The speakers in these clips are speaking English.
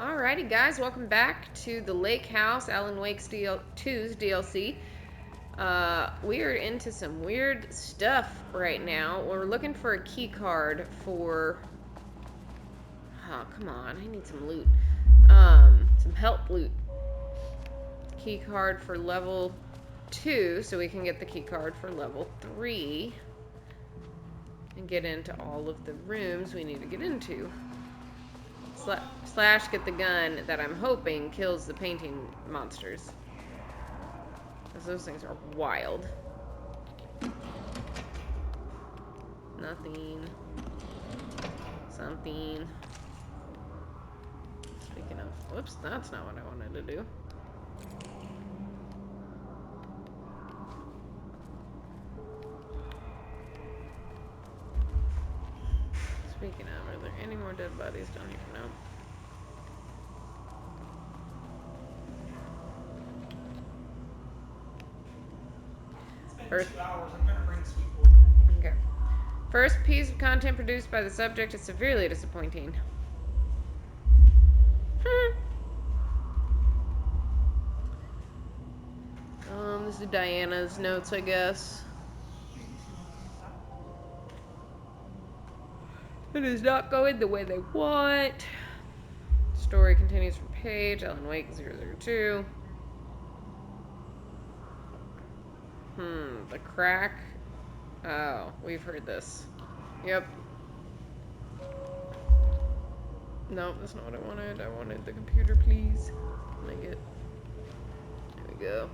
Alrighty, guys, welcome back to the Lake House, Alan Wake's 2's DLC. We are into some weird stuff right now. We're looking for a key card for... Oh, come on, I need some loot. Some help loot. Key card for level 2, so we can get the key card for level 3. And get into all of the rooms we need to get into. Slash get the gun that I'm hoping kills the painting monsters. Because those things are wild. Nothing. Something. Speaking of... Whoops, that's not what I wanted to do. Speaking of, are there any more dead bodies down here? No. First 2 hours, I'm gonna bring sweet boy. Okay. First piece of content produced by the subject is severely disappointing. This is Diana's notes, I guess. It is not going the way they want. Story continues from page. Alan Wake 002. The crack. Oh, we've heard this. Yep. No, that's not what I wanted. I wanted the computer, please. Make it. There we go.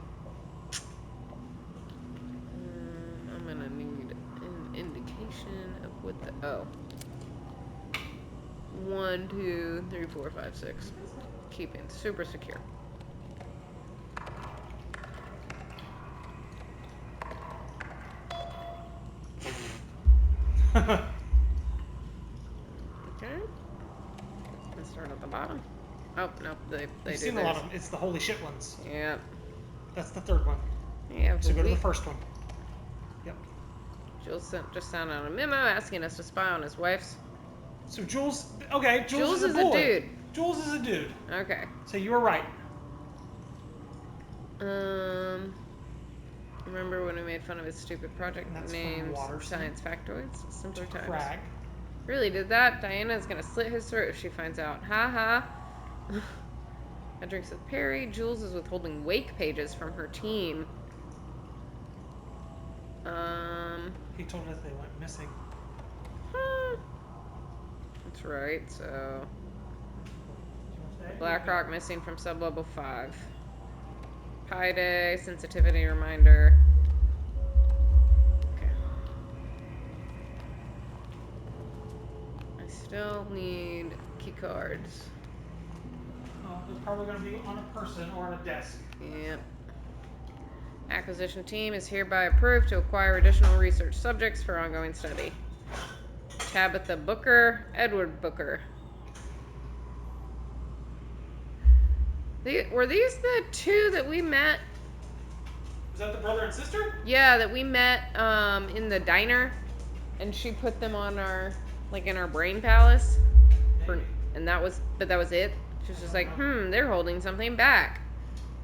I'm gonna need an indication of what the... Oh. 1, 2, 3, 4, 5, 6. Keeping super secure. Okay. Let's start at the bottom. Oh, no, they You've do seen a lot of them. It's the holy shit ones. Yeah. That's the third one. Yeah, So go to the first one. Yep. Jules just sent out a memo asking us to spy on his wife's. So Jules, okay, Jules Jules is a boy. dude. Jules is a dude. Okay. So you were right. Remember when we made fun of his stupid project names, Science Factoids? Simpler times. Crag. Really did that? Diana's gonna slit his throat if she finds out. Ha ha. I drinks with Perry. Jules is withholding wake pages from her team. He told us they went missing. That's right, so... BlackRock missing from sub-level 5. Pi Day, sensitivity reminder. Okay. I still need key cards. Oh, it's probably going to be on a person or on a desk. Yep. Acquisition team is hereby approved to acquire additional research subjects for ongoing study. Tabitha Booker, Edward Booker. Were these the two that we met? Was that the brother and sister? Yeah, that we met in the diner, and she put them on our, like, in our brain palace. And that was it. She was just like, they're holding something back.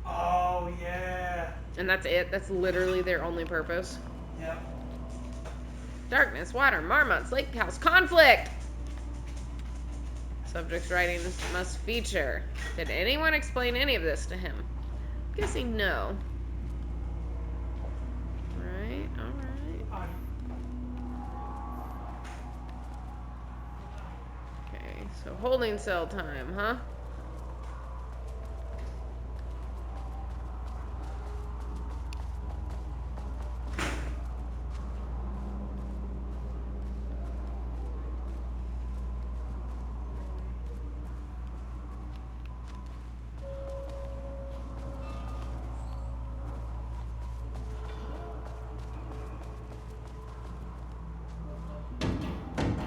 Oh yeah. And that's it. That's literally their only purpose. Yep. Darkness, water, marmots, lake house, conflict. Subject's writings must feature. Did anyone explain any of this to him? I'm guessing no. Alright, alright. Okay, so holding cell time, huh?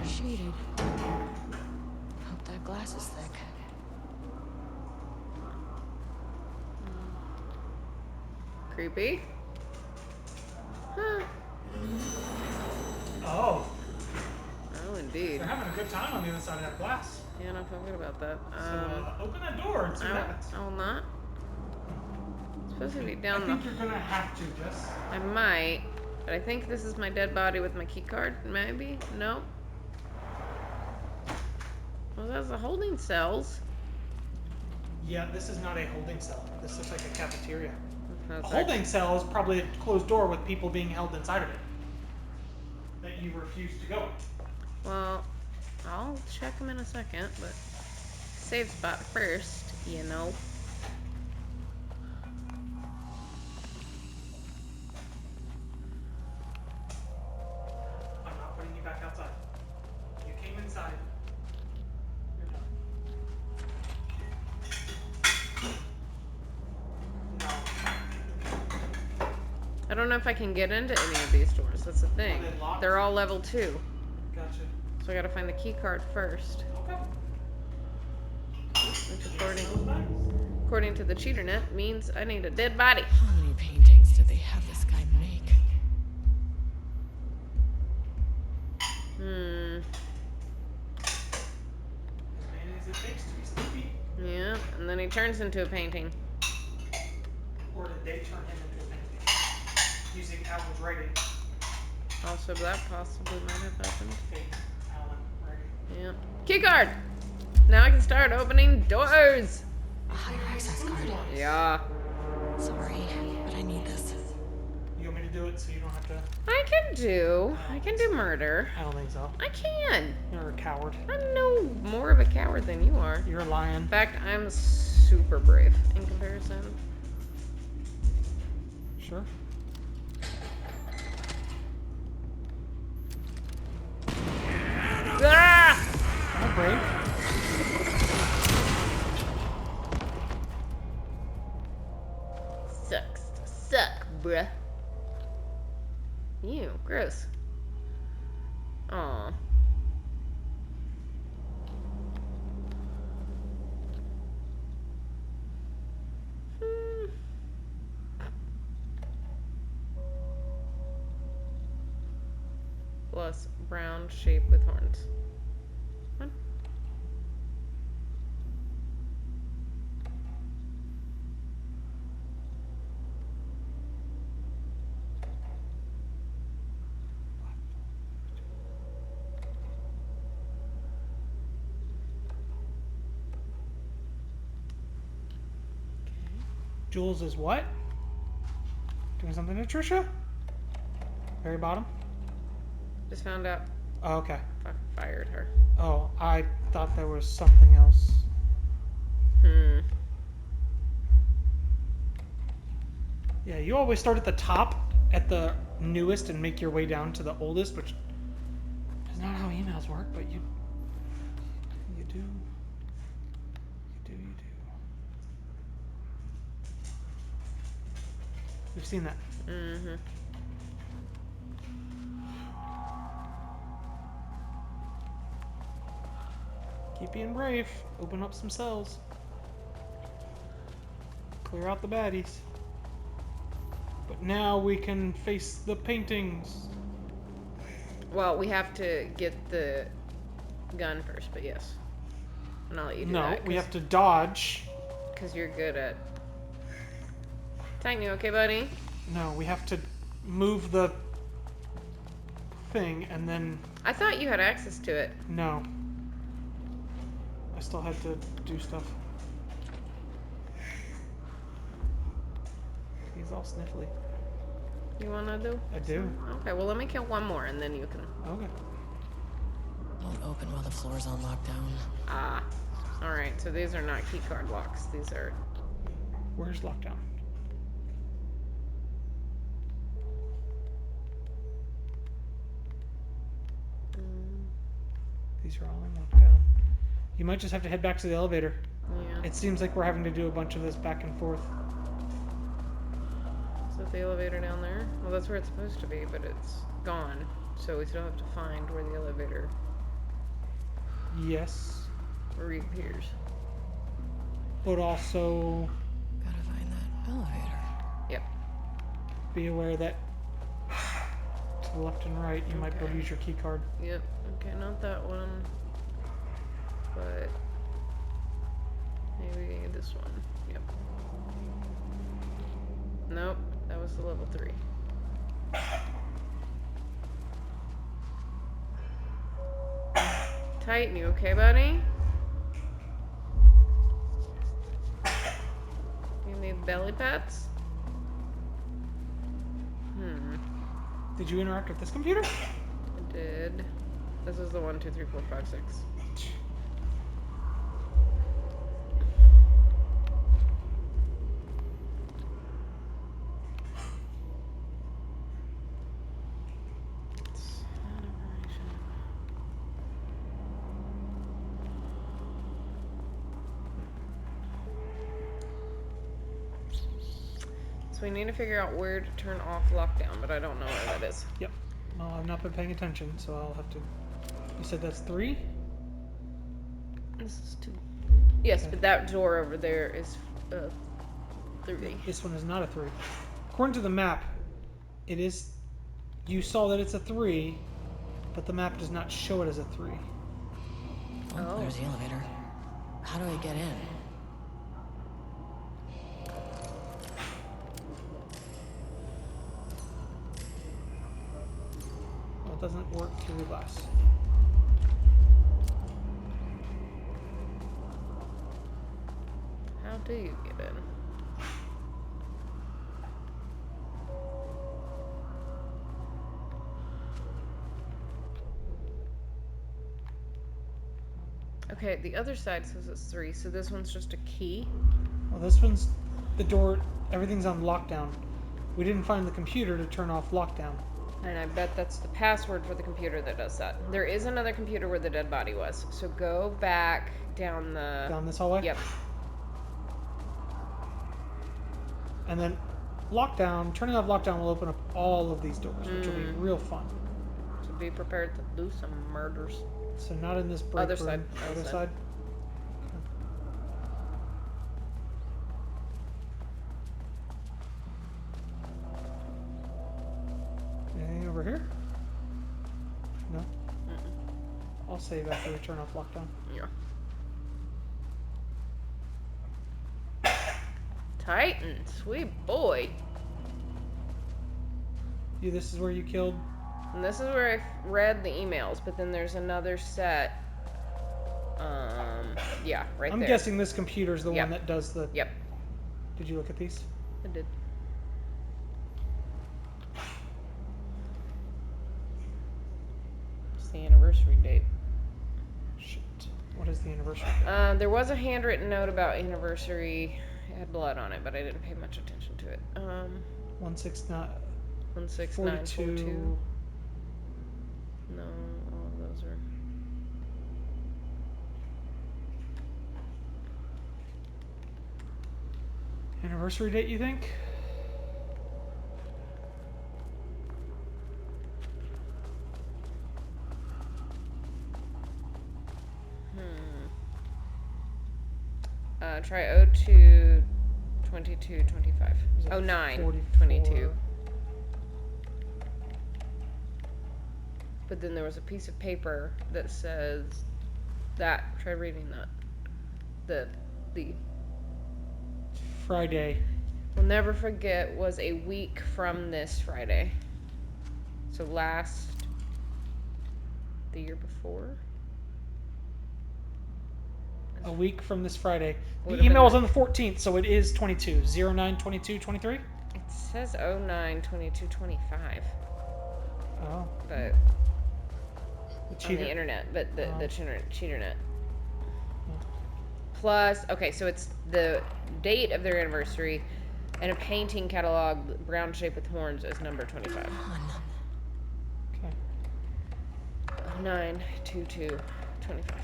Sheeted. Hope that glass is thick. Creepy. Huh. Oh. Oh, indeed. They're having a good time on the other side of that glass. Yeah, don't feel good about that. So open that door and see what happens. I will not. It's supposed to be I down think you're gonna have to, Jess. I might, but I think this is my dead body with my key card. Maybe? No. Well, that's the holding cells. Yeah, this is not a holding cell. This looks like a cafeteria. A That's holding cell is probably a closed door with people being held inside of it that you refuse to go in. Well, I'll check them in a second, but save spot first, you know. I'm not putting you back outside. You came inside. You're done. No. I don't know if I can get into any of these doors. That's the thing. Are they locked? They're all level 2. Gotcha. So I gotta find the key card first. Okay. Which according to the cheater net means I need a dead body. How many paintings did they have this guy make? As many as it takes to be sleepy. Yeah, and then he turns into a painting. Or did they turn him into a painting? Using Alan's writing. Also, that possibly might have happened. Fake Alan writing. Yeah. Key card! Now I can start opening doors! A higher access card. Yeah. Sorry, but I need this. You want me to do it so you don't have to? I can do murder. I don't think so. I can. You're a coward. I'm no more of a coward than you are. You're a lion. In fact, I'm super brave in comparison. Sure. Ah! Not brave. Sucks to suck, bruh. Ew, gross. Aw. Plus brown shape with horns. What? Jules is what? Doing something to Trisha? Very bottom? Just found out. Oh, okay. I fired her. Oh, I thought there was something else. Yeah, you always start at the top, at the newest, and make your way down to the oldest, which is not how emails work, but you do. You do. We've seen that. Mm-hmm. Keep being brave. Open up some cells. Clear out the baddies. But now we can face the paintings. Well, we have to get the gun first, but yes. And I'll let you do that. No, we have to dodge. Because you're good at... Titan, you okay, buddy? No, we have to move the thing and then... I thought you had access to it. No. I still had to do stuff. He's all sniffly. You wanna do? I do. Okay, well let me kill one more and then you can... Okay. Don't open while the floor's on lockdown. Ah. Alright, so these are not keycard locks. These are... Where's lockdown? These are all in lockdown. You might just have to head back to the elevator. Yeah. It seems like we're having to do a bunch of this back and forth. Is that the elevator down there? Well, that's where it's supposed to be, but it's gone. So we still have to find where the elevator Yes. reappears. But also Gotta find that elevator. Yep. be aware that to the left and right you might be able to Okay. use your key card. Yep. Okay, not that one. but maybe this one. Yep. Nope, that was the level 3. Titan, you okay, buddy? You need belly pats? Did you interact with this computer? I did. This is the 1, 2, 3, 4, 5, 6. So we need to figure out where to turn off lockdown, but I don't know where that is. Yep. Well, I've not been paying attention, so I'll have to. You said that's 3? This is 2. Yes, Okay. but that door over there is 3. This one is not a 3. According to the map, it is. You saw that it's a 3, but the map does not show it as a 3. Oh, there's the elevator. How do I get in? Well, it doesn't work through glass. How do you get in? Okay, the other side says it's 3, so this one's just a key. Well, this one's the door. Everything's on lockdown. We didn't find the computer to turn off lockdown. And I bet that's the password for the computer that does that. There is another computer where the dead body was. So go back down the... Down this hallway? Yep. And then lockdown, turning off lockdown will open up all of these doors, which will be real fun. So be prepared to do some murders. So not in this break Other room. side, Other other side. Anything over here? No? I'll save after we turn off lockdown. Yeah. Titan, sweet boy. This is where you killed. And this is where I read the emails, but then there's another set. Yeah, right I'm there. guessing this computer is the Yep. one that does the. Yep, Did you look at these? I did. It's the anniversary date. Shit. What is the anniversary? There was a handwritten note about anniversary. It had blood on it, but I didn't pay much attention to it. 169. 16942. 42. No, all of those are. Anniversary date, you think? Try 02 22 25. Is it 09 44? 22. But then there was a piece of paper that says that. Try reading that. The Friday. we'll never forget was a week from this Friday. So the year before. A week from this Friday. The Would've been email was like- on the 14th, so it is 22. 09 22 23? It says 09 22 25, Oh. but The on cheater. the internet, but the Oh. cheaternet. Plus, okay, so it's the date of their anniversary, and a painting catalog, brown shape with horns, as number 25. Okay. 09 22 25.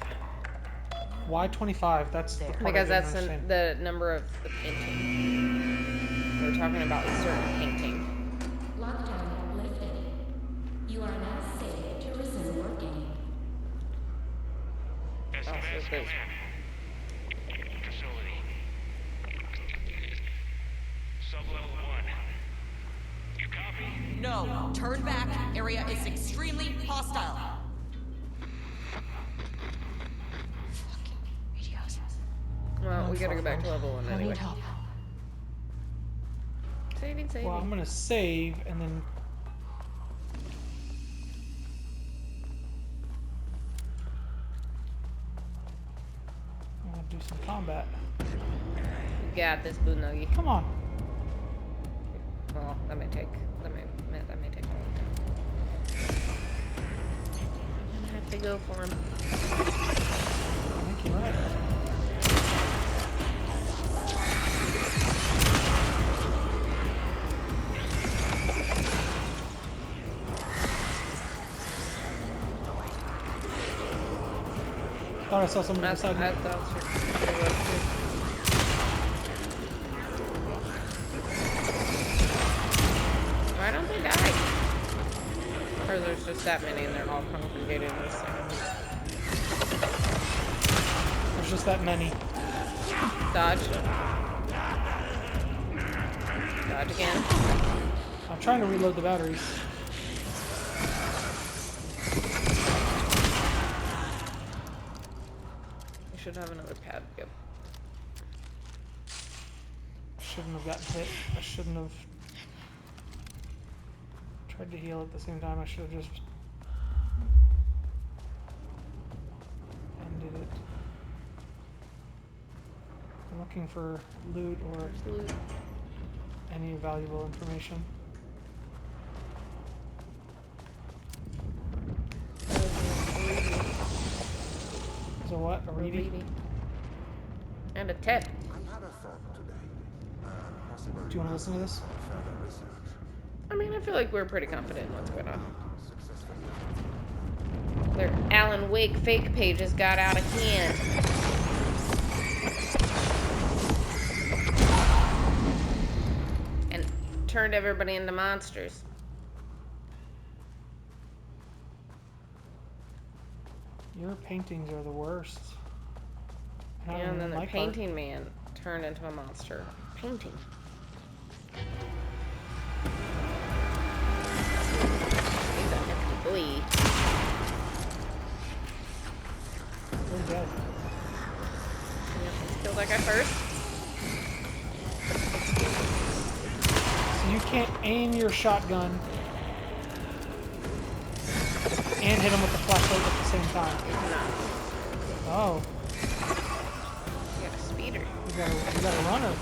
Why 25? That's the part I Because didn't that's understand. the number of the painting. We're talking about a certain painting. Lockdown lifted. You are now safe to resume working. Oh, so SMS there's- command. Facility. Sublevel 1. You copy? No, turn back. Area is extremely hostile. we gotta go back to level 1 I anyway. need help. Saving. Well, I'm gonna save and then. I'm gonna do some combat. You got this, Boo Nuggy. Come on. Well, that may take a long time. I'm gonna have to go for him. I think you're right. Thought I saw somebody That's beside me. it was too. Why don't they die? Or there's just that many and they're all congregated in this thing. There's just that many. Dodge. Dodge again. I'm trying to reload the batteries. You should have another pad. Yep. Shouldn't have gotten hit. I shouldn't have tried to heal at the same time. I should have just ended it. I'm looking for loot or Loot. any valuable information. So what? A reedy? And a tip. I've had a thought today. Possible Do you want to listen to this? further research. I mean, I feel like we're pretty confident in what's going on. Successfully. Their Alan Wake fake pages got out of hand. And turned everybody into monsters. Your paintings are the worst. I don't And then even the like art. painting man turned into a monster. Painting. He's a hefty boy. We're dead. Yep, let's kill that guy first. So you can't aim your shotgun and hit him with the flashlight at the same time. Nah, Oh, you got a speeder. you got a runner.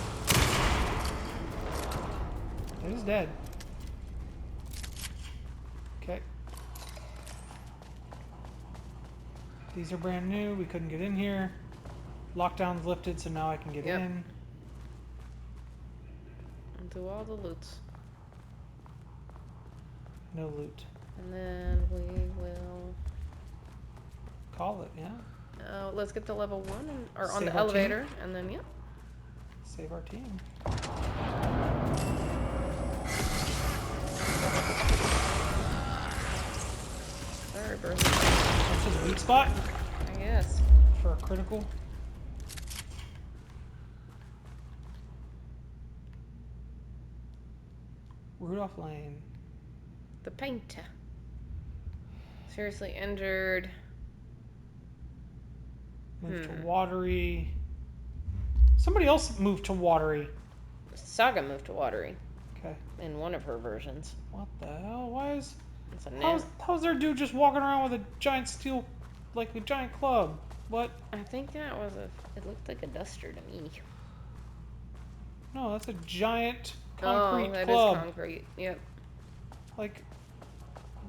He's dead. Okay. These are brand new. We couldn't get in here. Lockdown's lifted, so now I can get Yep. in. And do all the loots. No loot. And then we will... Call it, yeah. let's get to level 1 or on Save the our team? elevator, and then, yep. Save our team. Sorry, bro. That's his weak spot I guess. for a critical. Rudolph Lane. The painter. Seriously injured. Moved to Watery. Somebody else moved to Watery. Saga moved to Watery Okay. in one of her versions. What the hell? Why is... It's a How's their dude just walking around with a giant steel... like a giant club? What? I think that was it looked like a duster to me. No, that's a giant concrete Oh, that club. is concrete. Yep. Like,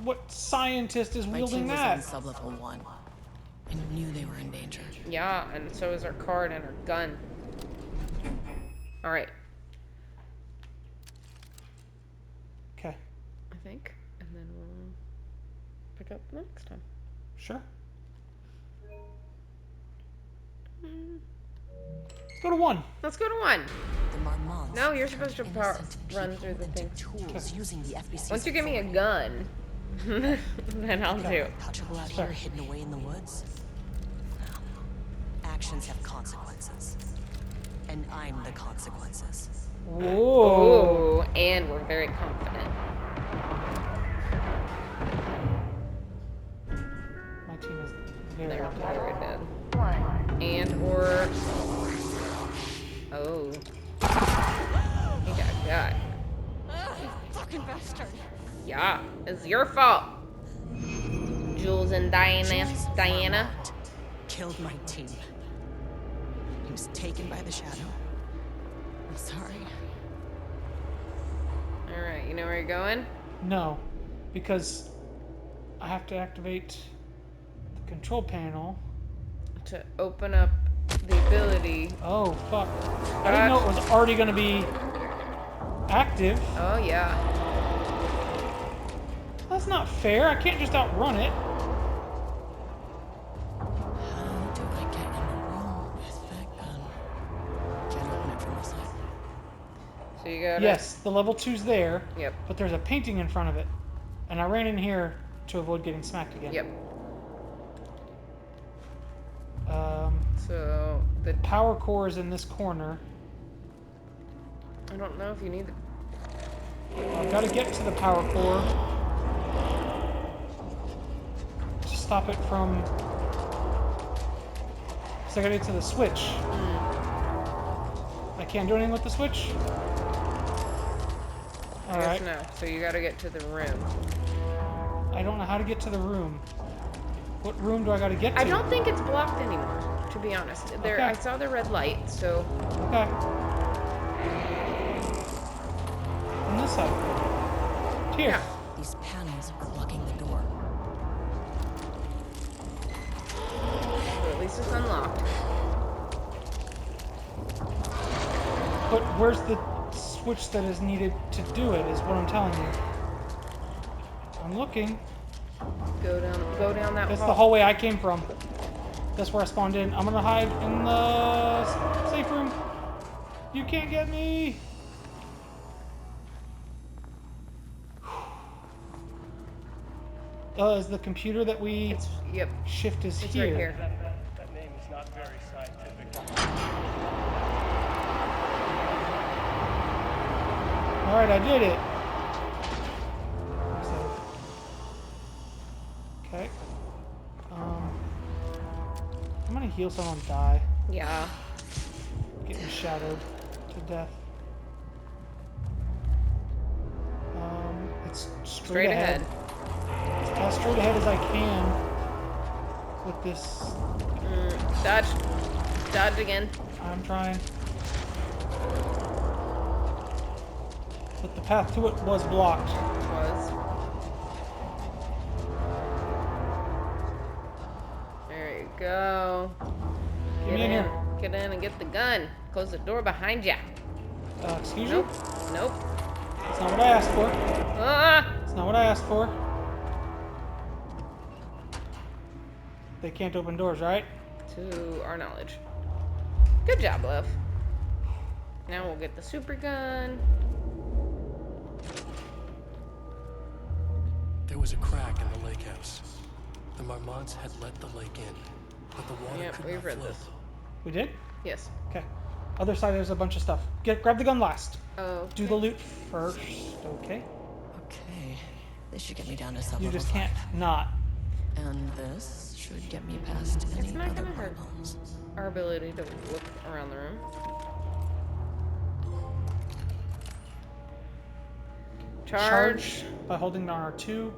what scientist is My wielding team was that? on sublevel 1. I knew they were in danger. Yeah, and so is her card and her gun. Alright, Okay, I think. And then we'll pick up next time. sure. Let's go to 1. Let's go to 1. The Marmonts No, you're turned supposed to innocent run people through the into thing. tools using the FBC's Once you give me a authority. gun, then I'll do. Untouchable out here hidden away in the woods. Actions have consequences. And I'm the consequences. Whoa. Oh, and we're very confident. My team is very They're dead. very dead. And or Oh. He got. Fucking bastard. Yeah, it's your fault. Jules and Diana. Jules Diana. Vermont killed my team. He was taken by the shadow. I'm sorry. Alright, you know where you're going? No, because I have to activate the control panel. To open up the ability. Oh, fuck. I didn't know it was already going to be active. Oh, yeah. That's not fair. I can't just outrun it. How do I get in the room with that gun? Can't open it from the side. So you got Yes, the level 2's there, Yep. but there's a painting in front of it. And I ran in here to avoid getting smacked again. Yep. So the Power core is in this corner. I don't know if you need the I've got to get to the power core to stop it from... So I got to get to the switch. I can't do anything with the switch? I guess Alright. no. So you gotta get to the room. I don't know how to get to the room. What room do I got to get to? I don't think it's blocked anymore, to be honest. There, Okay. I saw the red light, so Okay. On this side. Here. yeah. These panels are blocking the door. So at least it's unlocked. But where's the switch that is needed to do it, is what I'm telling you. I'm looking. Go down that That's hall. the hallway I came from. That's where I spawned in. I'm gonna hide in the safe room. You can't get me. Is the computer that we Yep. shift is It's here? right here. That name is not very scientific. All right, I did it. So, okay. I'm gonna heal someone die. Yeah. Getting shadowed to death. It's straight ahead. As straight ahead as I can with this. Dodge. Dodge again. I'm trying. But the path to it was blocked. Was. There you go. Get me in here. Get in and get the gun. Close the door behind ya. Excuse Nope. you? Nope. That's not what I asked for. Ah! That's not what I asked for. They can't open doors, right? To our knowledge. Good job, love. Now we'll get the super gun. There was a crack in the lake house. The Marmonts had let the lake in, but the water Yep, could we've not read flow. this. We did? Yes. Okay. Other side, there's a bunch of stuff. Grab the gun last. Oh. Do the loot first. Okay. Okay, this should get me down to sub You level just 5. can't not. And this should get me past any not other gonna hurt. problems. Our ability to look around the room. Charge. By holding down R2.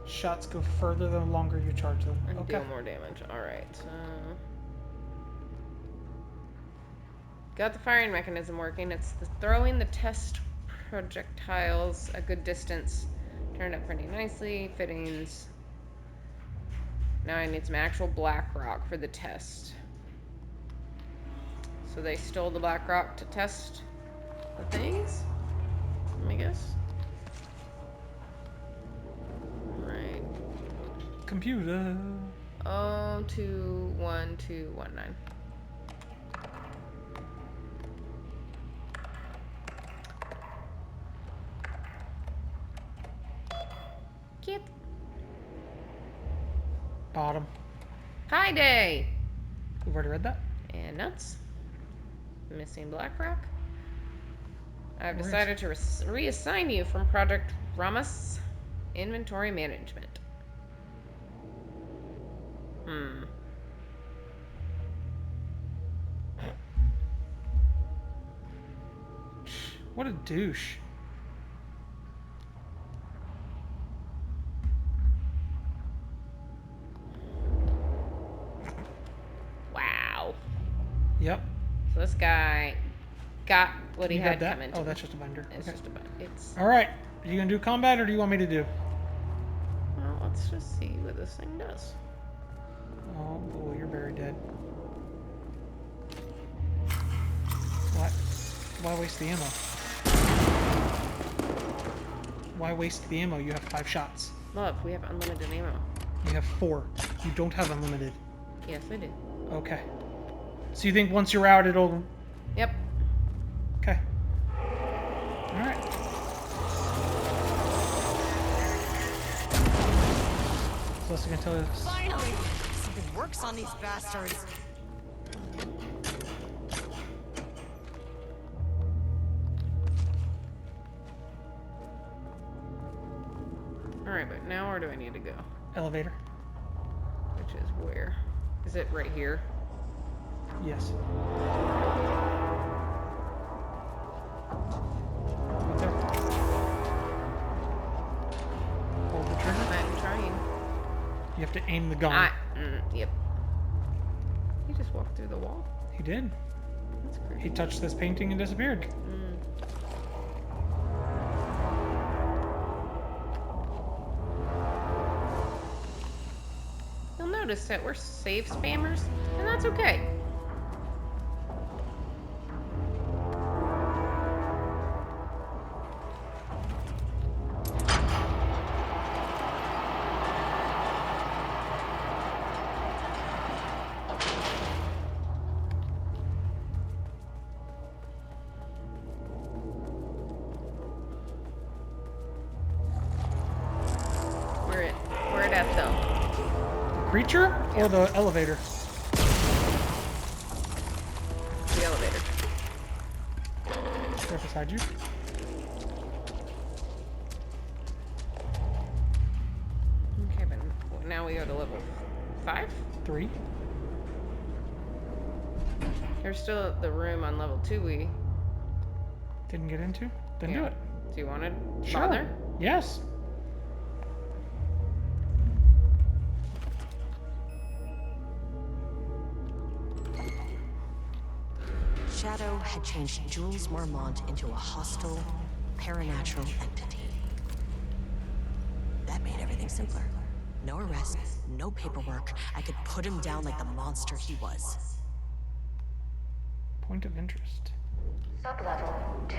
Shots go further the longer you charge them. And Okay. deal more damage. Alright, so... Got the firing mechanism working. It's throwing the test projectiles a good distance. Turned up pretty nicely. Fittings. Now I need some actual black rock for the test. So they stole the black rock to test the things? Let me guess. Right. Computer. 021219. Kip. Bottom. Hi day. We've already read that? And nuts. Missing black rock. I've Where's- decided to reassign you from Project Ramus Inventory Management. Hmm. What a douche. Wow. Yep. So this guy got what he You had got that? coming to Oh, him. that's just a binder. It's Okay. just about. It's. All right. Are you gonna do combat, or do you want me to do? Well, let's just see what this thing does. Oh, you're very dead. What? Why waste the ammo? Why waste the ammo? You have 5 shots. Love, we have unlimited ammo. You have 4. You don't have unlimited. Yes, I do. Okay. So you think once you're out, it'll... Yep. Okay. Alright. So what's gonna tell us? Finally! Something works on these bastards. Alright, but now where do I need to go? Elevator. Which is where? Is it right here? Yes. Right there. Hold the trigger. I'm trying. You have to aim the gun. Yep. He just walked through the wall. He did. That's creepy. He touched this painting and disappeared. You'll notice that we're save spammers, and that's okay. Where it at though? Creature or the elevator? The elevator. Right beside you. Okay, but now we go to level 5? 3. There's still the room on level 2 we... Didn't get into? Then do Yeah. it. Do you want to Sure. bother? Yes. Shadow had changed Jules Marmont into a hostile, paranatural entity. That made everything simpler. No arrests, no paperwork. I could put him down like the monster he was. Point of interest. Sublevel 2.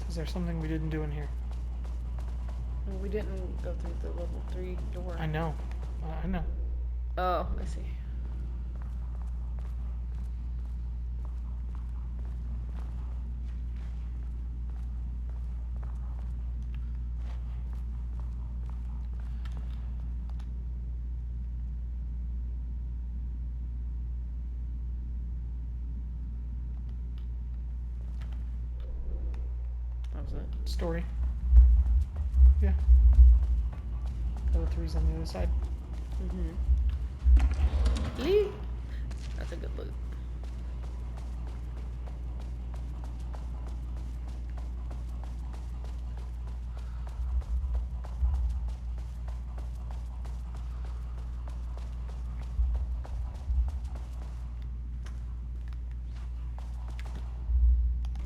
Is there something we didn't do in here? Well, we didn't go through the level 3 door. I know. I know. Oh, I see. That was it. Story. Yeah. Other 3's on the other side. Lee. That's a good loot.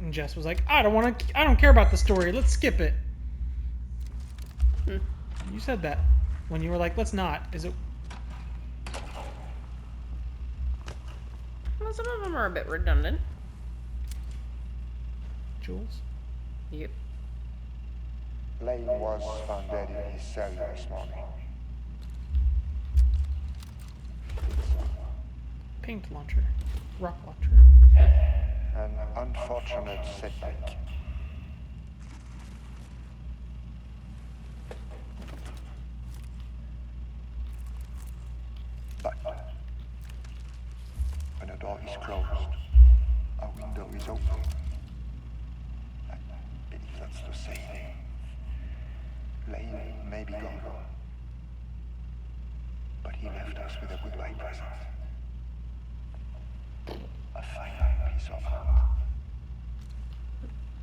And Jess was like, I don't care about the story. Let's skip it. You said that when you were like, let's not. Is it? Well, some of them are a bit redundant. Jules? Yep. Blaine was found dead in his cell this morning. Paint launcher. Rock launcher. An unfortunate setback. But when a door is closed, a window is open. And that's the same. Lane may be gone, but he left us with a goodbye present. A fine piece of art.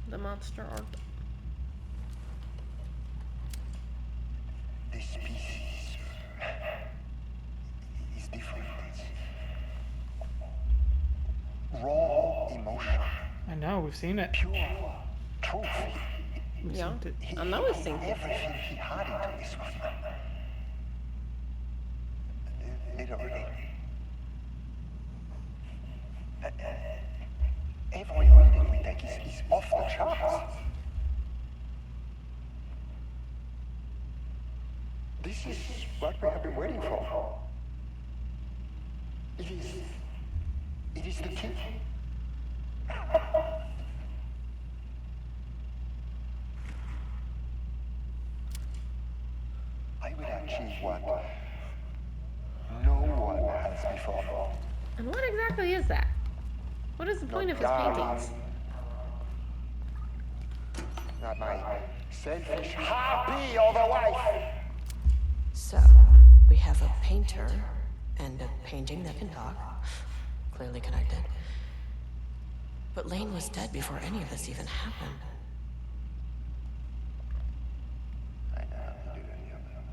The monster art. This piece is different. It's raw emotion, I know, we've seen it. pure truth. We've Yeah. seen it. I know it's synced. Everything he had into this one. Literally. Every reading we take is off the charts. This is what we have been waiting for. It is the key. I will achieve what no one has before. And what exactly is that? What is the point of his paintings? Not my selfish, happy other wife. So, we have a painter and a painting that can talk. Clearly connected. But Lane was dead before any of this even happened. I know how to do any of them.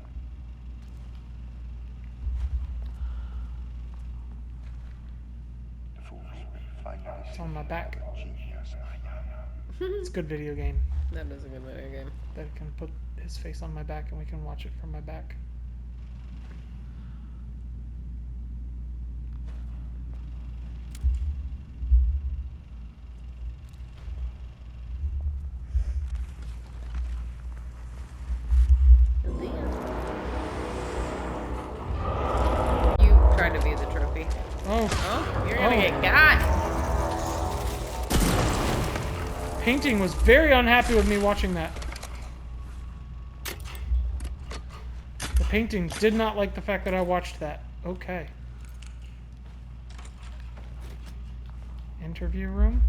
The fools will finally It's on my back. see what genius I am. It's a good video game. That is a good video game. That can put his face on my back and we can watch it from my back. You tried to be the trophy. Oh, Oh, you're gonna Oh. get got. painting was very unhappy with me watching that. The painting did not like the fact that I watched that. Okay. Interview room.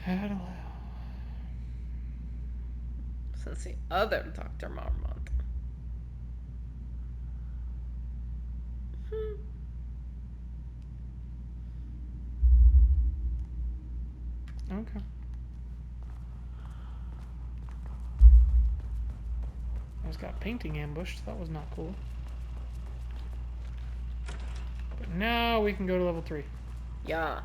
Hello. Since the other Dr. Marmont. Okay. I just got painting ambushed. That was not cool. But now we can go to level 3. Yeah.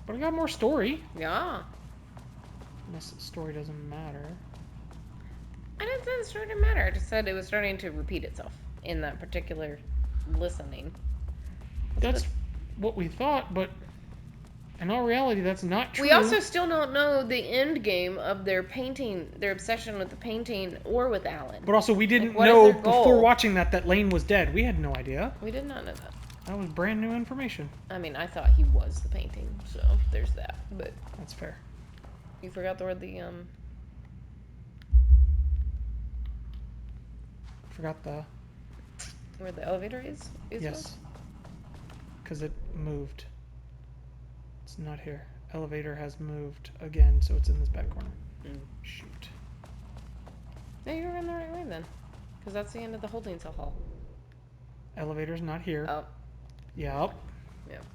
But I got more story. Yeah. Unless the story doesn't matter. I didn't say the story didn't matter. I just said it was starting to repeat itself in that particular listening. That's what we thought, but in all reality, that's not true. We also still don't know the end game of their painting, their obsession with the painting, or with Alan. But also, we didn't Like, what is know their goal? before watching that Lane was dead. We had no idea. We did not know that. That was brand new information. I mean, I thought he was the painting, so there's that. But That's fair. you forgot the word Forgot the... where the elevator is. Yes. Because it moved. It's not here. Elevator has moved again, so it's in this back corner. Shoot. No, you were in the right way then, because that's the end of the holding cell hall. Elevator's not here. Oh, Yep.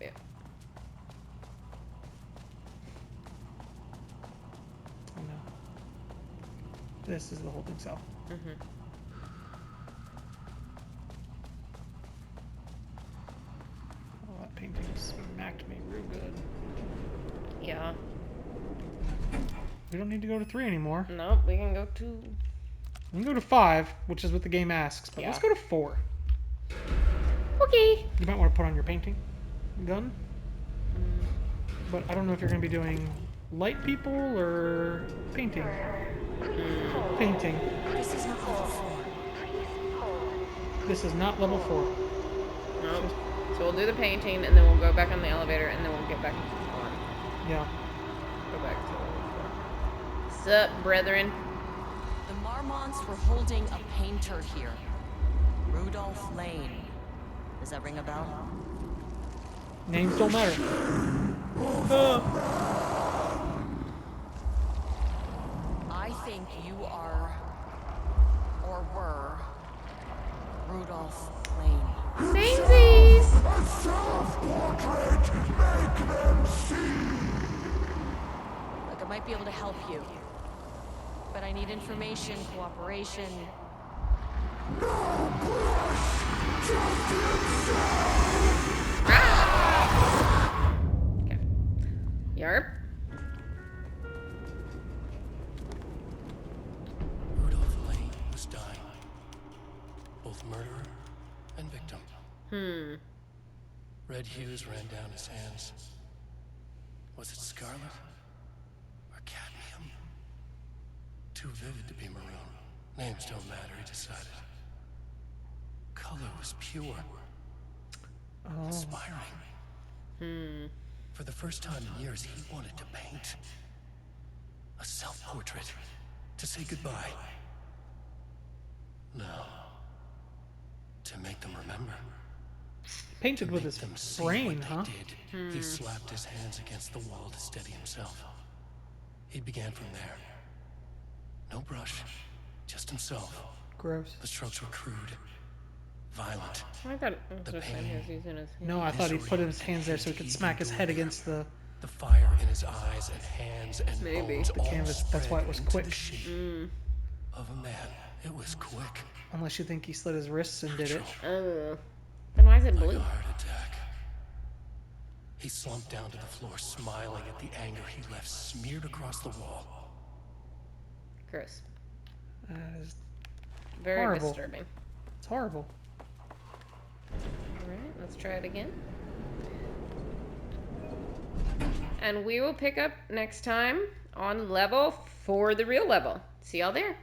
yeah. Oh no. This is the holding cell. Mhm. Oh, that painting smacked me real good. Yeah. We don't need to go to 3 anymore. Nope. We can go to. We can go to 5, which is what the game asks, but let's Yeah. go to 4. Okay. You might want to put on your painting gun. But I don't know if you're going to be doing light people or painting. Painting. This is not level 4. This is not level 4. Nope. So we'll do the painting, and then we'll go back on the elevator, and then we'll get back on. Yeah. Go back to level 4. Sup, brethren? The Marmonts were holding a painter here. Rudolph Lane. Does that ring a bell? Names don't matter. I think you are, or were, Rudolph Lane. Samesies! Look, I might be able to help you, but I need information, cooperation. Okay. Yarp. Rudolph Lane was dying. Both murderer and victim. Red hues ran down his hands. Was it scarlet? Or cadmium? Too vivid to be maroon. Names don't matter, he decided. Color was pure. Inspiring. For the first time in years, he wanted to paint. A self-portrait. To say goodbye. No. To make them remember. Painted with his Them see brain, what huh? they did. He slapped his hands against the wall to steady himself. He began from there. No brush. Just himself. Gross. The strokes were crude. Violent. I thought it was The just that he was using his hand. No, I thought he put his hands there so he could smack his head against the The fire in his eyes and hands and Maybe. bones The all canvas. That's why it was spread quick. into the shape of a man. It was quick. Unless you think he slit his wrists and did it. Oh. Then why is it Like blue? a heart attack. He slumped down to the floor, smiling at the anger he left smeared across the wall. Gross. It's Very Horrible. disturbing. horrible. Alright, let's try it again. And we will pick up next time on level for the real level. See y'all there.